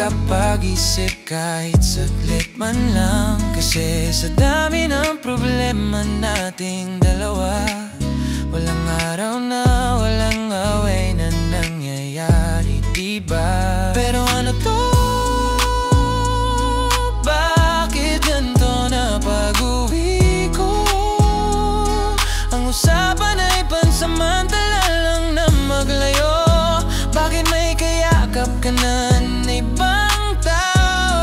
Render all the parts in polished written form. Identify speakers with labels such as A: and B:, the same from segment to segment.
A: makapag-isip kahit saglit man lang. Kasi sa dami ng problema nating dalawa, walang araw na walang away na nangyayari, diba? Pero ano to? Bakit ganito na pag-uwi ko? Ang usapan ay pansamantala lang na maglayo. Bakit may kayakap ka na ng ibang tao?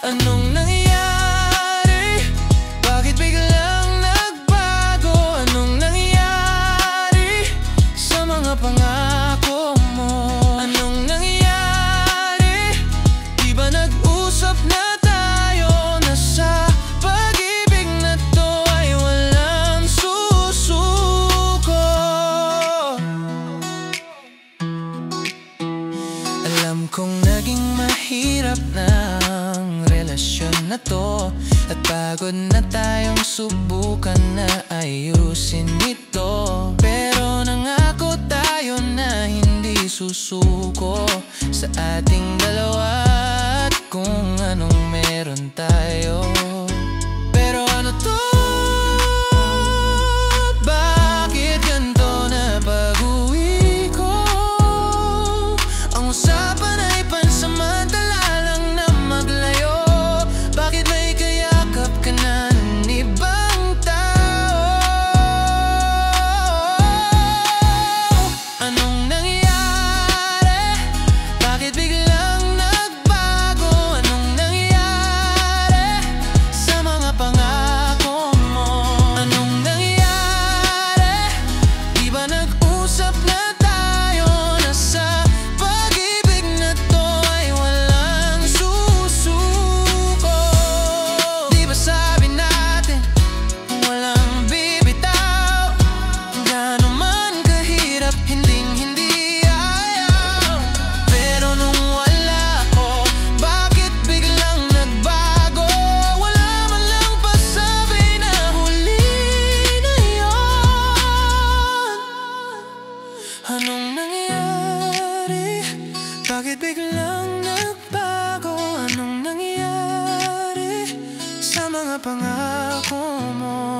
A: Anong nangyari? Bakit biglang nagbago? Anong nangyari sa mga pangako mo? Anong nangyari? Di ba nag-usap na tayo na sa pag-ibig na to ay walang susuko? Alam kong naging mahirap na ang relasyon na to, at pagod na tayong subukan na ayusin ito. Pero nangako tayo na hindi susuko sa ating dalawa at kung anong meron tayo. Pero ano to? Bakit ganito na pag-uwi ko? Ang usapan ay pansamantala lang na maglayo. Bakit may kayakap ka na ng ibang tao? Anong nangyari? Bakit biglang nagbago? Anong nangyari sa mga pangako mo? Anong nangyari? Di ba nag-usap na tayo na sa pag-ibig na to ay walang susuko? Di ba sabi natin walang bibitaw? Gaano man kahirap, hinding-hindi ayaw. Pero nung wala ko, bakit biglang nagbago? Wala man lang pasabi na huli na yun. Anong nangyari? Bakit biglang nagbago? Anong nangyari sa mga pangako mo?